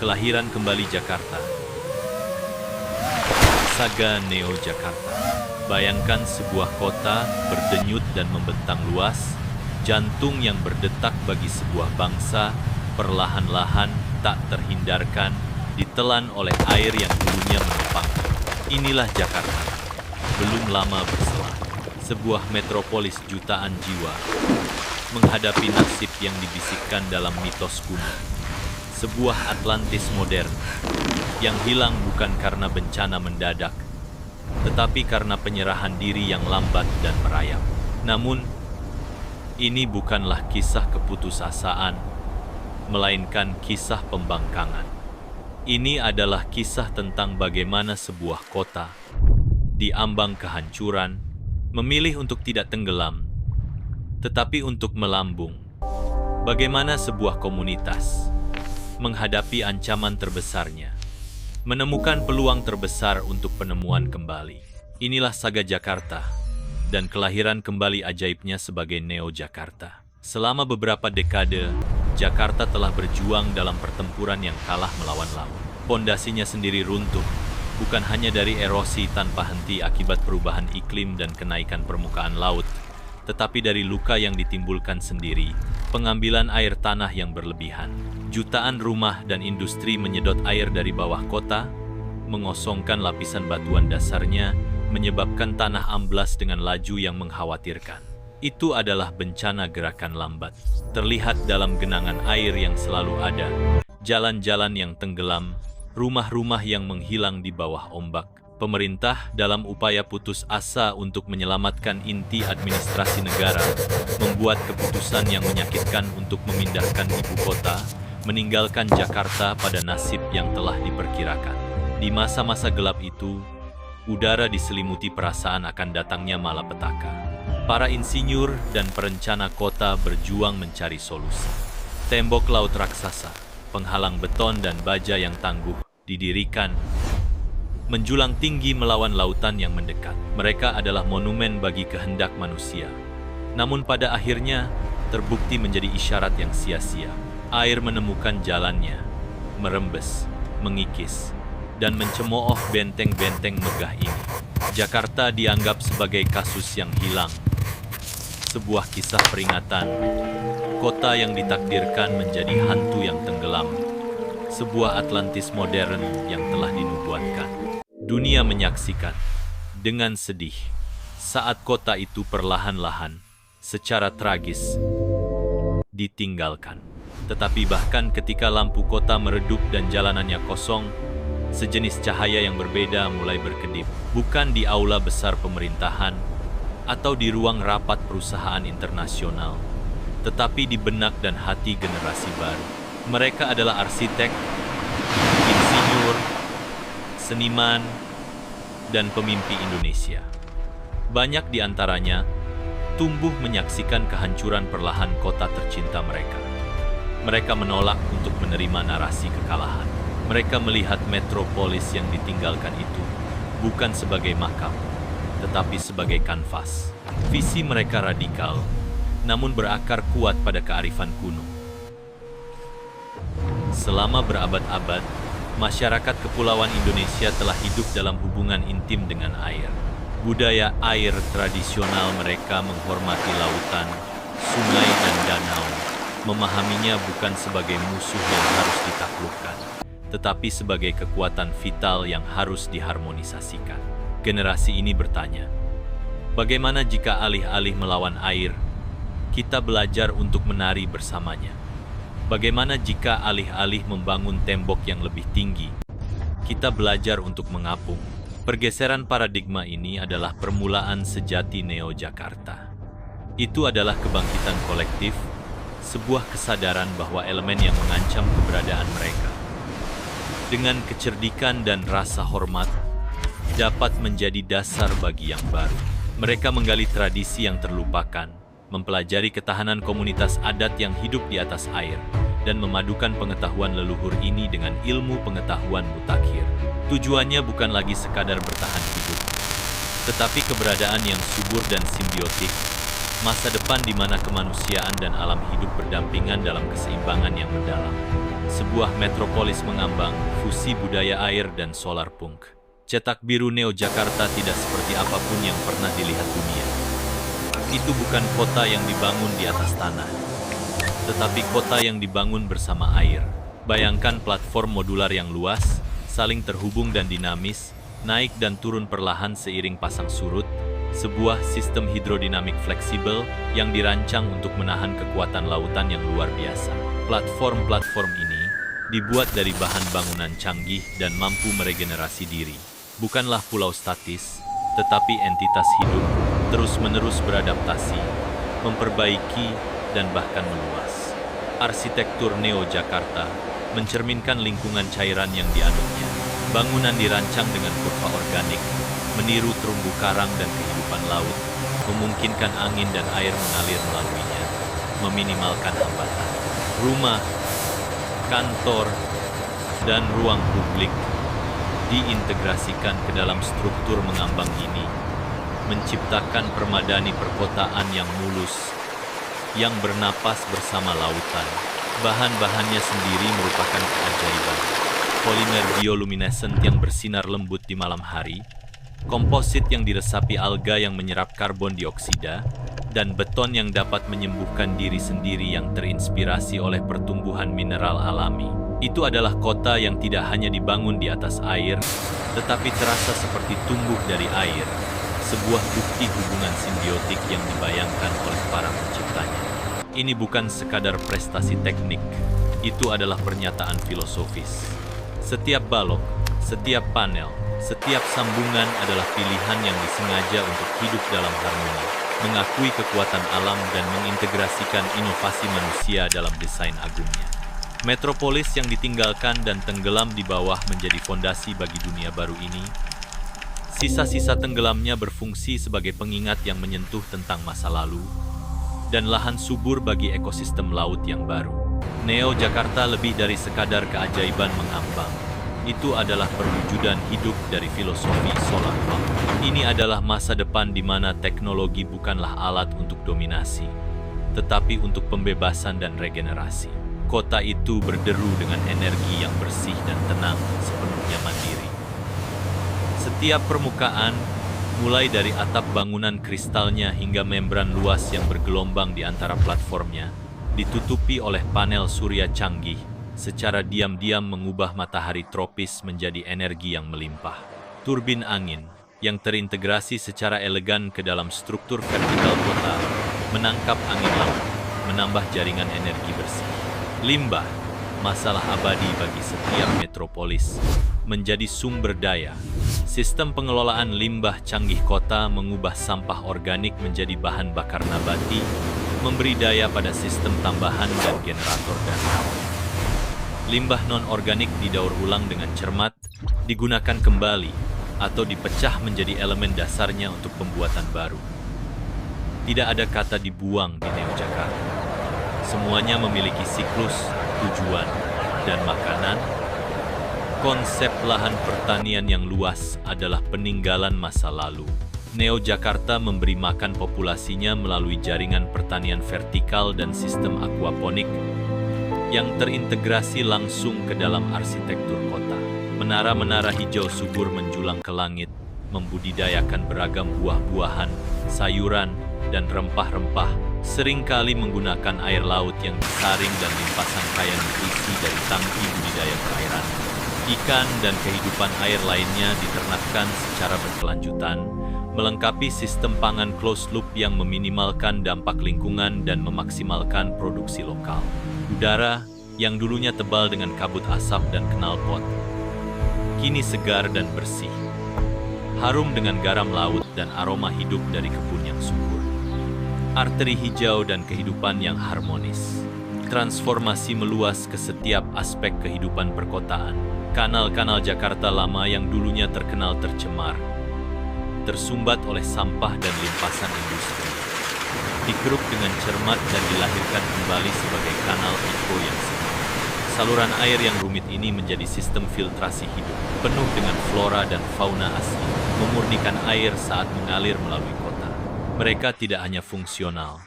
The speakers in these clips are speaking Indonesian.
Kelahiran kembali Jakarta. Saga Neo Jakarta. Bayangkan sebuah kota berdenyut dan membentang luas, jantung yang berdetak bagi sebuah bangsa, perlahan-lahan tak terhindarkan, ditelan oleh air yang dulunya menopang. Inilah Jakarta. Belum lama berselang, sebuah metropolis jutaan jiwa menghadapi nasib yang dibisikkan dalam mitos kuno. Sebuah Atlantis modern yang hilang bukan karena bencana mendadak, tetapi karena penyerahan diri yang lambat dan merayap. Namun, ini bukanlah kisah keputusasaan, melainkan kisah pembangkangan. Ini adalah kisah tentang bagaimana sebuah kota di ambang kehancuran memilih untuk tidak tenggelam, tetapi untuk melambung. Bagaimana sebuah komunitas menghadapi ancaman terbesarnya, menemukan peluang terbesar untuk penemuan kembali. Inilah saga Jakarta dan kelahiran kembali ajaibnya sebagai Neo Jakarta. Selama beberapa dekade, Jakarta telah berjuang dalam pertempuran yang kalah melawan laut. Pondasinya sendiri runtuh, bukan hanya dari erosi tanpa henti akibat perubahan iklim dan kenaikan permukaan laut, tetapi dari luka yang ditimbulkan sendiri, pengambilan air tanah yang berlebihan. Jutaan rumah dan industri menyedot air dari bawah kota, mengosongkan lapisan batuan dasarnya, menyebabkan tanah amblas dengan laju yang mengkhawatirkan. Itu adalah bencana gerakan lambat. Terlihat dalam genangan air yang selalu ada, jalan-jalan yang tenggelam, rumah-rumah yang menghilang di bawah ombak. Pemerintah dalam upaya putus asa untuk menyelamatkan inti administrasi negara, membuat keputusan yang menyakitkan untuk memindahkan ibu kota, meninggalkan Jakarta pada nasib yang telah diperkirakan. Di masa-masa gelap itu, udara diselimuti perasaan akan datangnya malapetaka. Para insinyur dan perencana kota berjuang mencari solusi. Tembok laut raksasa, penghalang beton dan baja yang tangguh, didirikan, menjulang tinggi melawan lautan yang mendekat. Mereka adalah monumen bagi kehendak manusia. Namun pada akhirnya, terbukti menjadi isyarat yang sia-sia. Air menemukan jalannya, merembes, mengikis, dan mencemooh benteng-benteng megah ini. Jakarta dianggap sebagai kasus yang hilang. Sebuah kisah peringatan, kota yang ditakdirkan menjadi hantu yang tenggelam. Sebuah Atlantis modern yang telah dinubuatkan. Dunia menyaksikan dengan sedih saat kota itu perlahan-lahan, secara tragis, ditinggalkan. Tetapi bahkan ketika lampu kota meredup dan jalanannya kosong, sejenis cahaya yang berbeda mulai berkedip. Bukan di aula besar pemerintahan atau di ruang rapat perusahaan internasional, tetapi di benak dan hati generasi baru. Mereka adalah arsitek, insinyur, seniman, dan pemimpi Indonesia. Banyak di antaranya tumbuh menyaksikan kehancuran perlahan kota tercinta mereka. Mereka menolak untuk menerima narasi kekalahan. Mereka melihat metropolis yang ditinggalkan itu bukan sebagai makam, tetapi sebagai kanvas. Visi mereka radikal, namun berakar kuat pada kearifan kuno. Selama berabad-abad, masyarakat kepulauan Indonesia telah hidup dalam hubungan intim dengan air. Budaya air tradisional mereka menghormati lautan, sungai, dan danau, memahaminya bukan sebagai musuh yang harus ditaklukkan, tetapi sebagai kekuatan vital yang harus diharmonisasikan. Generasi ini bertanya, bagaimana jika alih-alih melawan air, kita belajar untuk menari bersamanya? Bagaimana jika alih-alih membangun tembok yang lebih tinggi, kita belajar untuk mengapung? Pergeseran paradigma ini adalah permulaan sejati Neo Jakarta. Itu adalah kebangkitan kolektif, sebuah kesadaran bahwa elemen yang mengancam keberadaan mereka, dengan kecerdikan dan rasa hormat, dapat menjadi dasar bagi yang baru. Mereka menggali tradisi yang terlupakan, mempelajari ketahanan komunitas adat yang hidup di atas air, dan memadukan pengetahuan leluhur ini dengan ilmu pengetahuan mutakhir. Tujuannya bukan lagi sekadar bertahan hidup, tetapi keberadaan yang subur dan simbiotik, masa depan di mana kemanusiaan dan alam hidup berdampingan dalam keseimbangan yang mendalam. sebuah metropolis mengambang, fusi budaya air dan solar punk. Cetak biru Neo Jakarta tidak seperti apapun yang pernah dilihat dunia. Itu bukan kota yang dibangun di atas tanah, tetapi kota yang dibangun bersama air. Bayangkan platform modular yang luas, saling terhubung dan dinamis, naik dan turun perlahan seiring pasang surut, sebuah sistem hidrodinamik fleksibel yang dirancang untuk menahan kekuatan lautan yang luar biasa. Platform-platform ini dibuat dari bahan bangunan canggih dan mampu meregenerasi diri. Bukanlah pulau statis, tetapi entitas hidup, terus-menerus beradaptasi, memperbaiki, dan bahkan meluas. Arsitektur Neo Jakarta mencerminkan lingkungan cairan yang dianutnya. Bangunan dirancang dengan kurva organik, meniru terumbu karang dan kehidupan laut, memungkinkan angin dan air mengalir melaluinya, meminimalkan hambatan. Rumah, kantor, dan ruang publik diintegrasikan ke dalam struktur mengambang ini, menciptakan permadani perkotaan yang mulus, yang bernapas bersama lautan. Bahan-bahannya sendiri merupakan keajaiban. Polimer bioluminescent yang bersinar lembut di malam hari, komposit yang diresapi alga yang menyerap karbon dioksida, dan beton yang dapat menyembuhkan diri sendiri yang terinspirasi oleh pertumbuhan mineral alami. Itu adalah kota yang tidak hanya dibangun di atas air, tetapi terasa seperti tumbuh dari air, sebuah bukti hubungan simbiotik yang dibayangkan oleh para penciptanya. Ini bukan sekadar prestasi teknik, itu adalah pernyataan filosofis. Setiap balok, setiap panel, setiap sambungan adalah pilihan yang disengaja untuk hidup dalam harmoni, mengakui kekuatan alam dan mengintegrasikan inovasi manusia dalam desain agungnya. Metropolis yang ditinggalkan dan tenggelam di bawah menjadi fondasi bagi dunia baru ini. Sisa-sisa tenggelamnya berfungsi sebagai pengingat yang menyentuh tentang masa lalu, dan lahan subur bagi ekosistem laut yang baru. Neo Jakarta lebih dari sekadar keajaiban mengambang. Itu adalah perwujudan hidup dari filosofi solar punk. Ini adalah masa depan di mana teknologi bukanlah alat untuk dominasi, tetapi untuk pembebasan dan regenerasi. Kota itu berderu dengan energi yang bersih dan tenang, sepenuhnya mandiri. Setiap permukaan, mulai dari atap bangunan kristalnya hingga membran luas yang bergelombang di antara platformnya, ditutupi oleh panel surya canggih, secara diam-diam mengubah matahari tropis menjadi energi yang melimpah. Turbin angin yang terintegrasi secara elegan ke dalam struktur vertikal kota, menangkap angin laut, menambah jaringan energi bersih. Limbah, masalah abadi bagi setiap metropolis, menjadi sumber daya. Sistem pengelolaan limbah canggih kota mengubah sampah organik menjadi bahan bakar nabati, memberi daya pada sistem tambahan dan generator dana. Limbah non-organik didaur ulang dengan cermat, digunakan kembali, atau dipecah menjadi elemen dasarnya untuk pembuatan baru. Tidak ada kata dibuang di Neo Jakarta. Semuanya memiliki siklus, tujuan, dan makanan. Konsep lahan pertanian yang luas adalah peninggalan masa lalu. Neo Jakarta memberi makan populasinya melalui jaringan pertanian vertikal dan sistem aquaponik yang terintegrasi langsung ke dalam arsitektur kota. Menara-menara hijau subur menjulang ke langit, membudidayakan beragam buah-buahan, sayuran, dan rempah-rempah, seringkali menggunakan air laut yang disaring dan limpasan kaya nutrisi dari tangki budidaya perairan. Ikan dan kehidupan air lainnya diternakkan secara berkelanjutan, melengkapi sistem pangan closed loop yang meminimalkan dampak lingkungan dan memaksimalkan produksi lokal. Udara yang dulunya tebal dengan kabut asap dan knalpot, kini segar dan bersih, harum dengan garam laut dan aroma hidup dari kebun yang subur. Arteri hijau dan kehidupan yang harmonis. Transformasi meluas ke setiap aspek kehidupan perkotaan. Kanal-kanal Jakarta lama yang dulunya terkenal tercemar, tersumbat oleh sampah dan limpasan industri, dikeruk dengan cermat dan dilahirkan kembali sebagai kanal eco yang segar. Saluran air yang rumit ini menjadi sistem filtrasi hidup, penuh dengan flora dan fauna asli, memurnikan air saat mengalir melalui kota. Mereka tidak hanya fungsional,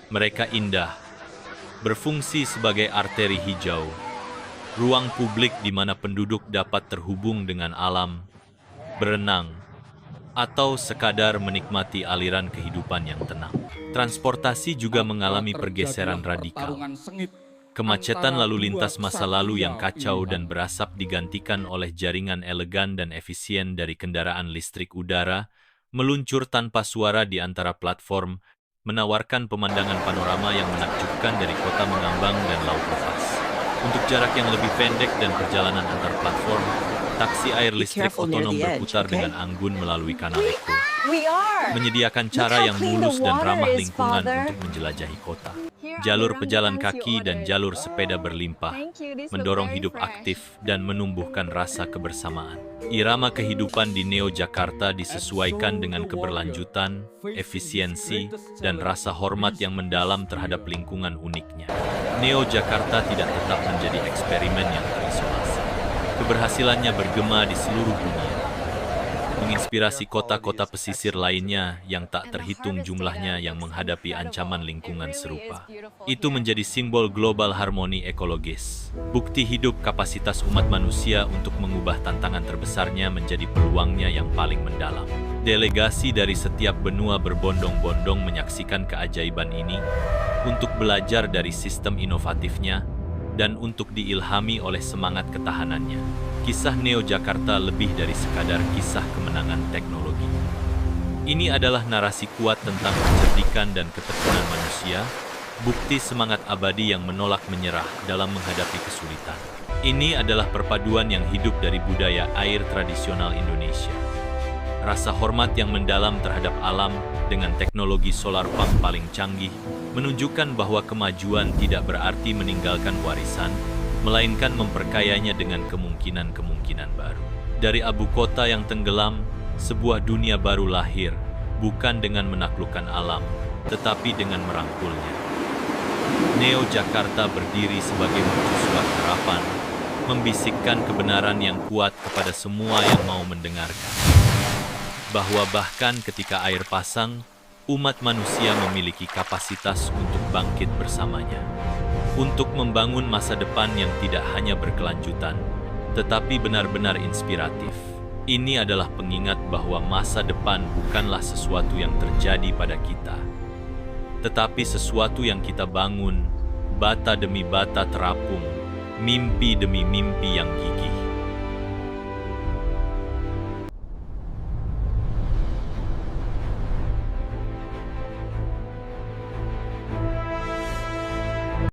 mereka indah, berfungsi sebagai arteri hijau, ruang publik di mana penduduk dapat terhubung dengan alam, berenang, atau sekadar menikmati aliran kehidupan yang tenang. Transportasi juga mengalami pergeseran radikal. Kemacetan lalu lintas masa lalu yang kacau dan berasap digantikan oleh jaringan elegan dan efisien dari kendaraan listrik udara, meluncur tanpa suara di antara platform, menawarkan pemandangan panorama yang menakjubkan dari kota mengambang dan laut lepas. Untuk jarak yang lebih pendek dan perjalanan antar platform, taksi air listrik otonom berputar dengan anggun melalui kanal Eko, menyediakan cara yang mulus dan ramah lingkungan untuk menjelajahi kota. Jalur pejalan kaki dan jalur sepeda berlimpah, mendorong hidup aktif dan menumbuhkan rasa kebersamaan. Irama kehidupan di Neo Jakarta disesuaikan dengan keberlanjutan, efisiensi, dan rasa hormat yang mendalam terhadap lingkungan uniknya. Neo Jakarta tidak tetap menjadi eksperimen yang terisolasi. Keberhasilannya bergema di seluruh dunia, menginspirasi kota-kota pesisir lainnya yang tak terhitung jumlahnya yang menghadapi ancaman lingkungan serupa. Itu menjadi simbol global harmoni ekologis, bukti hidup kapasitas umat manusia untuk mengubah tantangan terbesarnya menjadi peluangnya yang paling mendalam. Delegasi dari setiap benua berbondong-bondong menyaksikan keajaiban ini untuk belajar dari sistem inovatifnya dan untuk diilhami oleh semangat ketahanannya. Kisah Neo Jakarta lebih dari sekadar kisah kemenangan teknologi. Ini adalah narasi kuat tentang kecerdikan dan ketekunan manusia, bukti semangat abadi yang menolak menyerah dalam menghadapi kesulitan. Ini adalah perpaduan yang hidup dari budaya air tradisional Indonesia. Rasa hormat yang mendalam terhadap alam dengan teknologi solar pump paling canggih menunjukkan bahwa kemajuan tidak berarti meninggalkan warisan, melainkan memperkayanya dengan kemungkinan-kemungkinan baru. Dari abu kota yang tenggelam, sebuah dunia baru lahir, bukan dengan menaklukkan alam, tetapi dengan merangkulnya. Neo Jakarta berdiri sebagai mercusuar harapan, membisikkan kebenaran yang kuat kepada semua yang mau mendengarkan. Bahwa bahkan ketika air pasang, umat manusia memiliki kapasitas untuk bangkit bersamanya. Untuk membangun masa depan yang tidak hanya berkelanjutan, tetapi benar-benar inspiratif. Ini adalah pengingat bahwa masa depan bukanlah sesuatu yang terjadi pada kita, tetapi sesuatu yang kita bangun, bata demi bata terapung, mimpi demi mimpi yang gigih.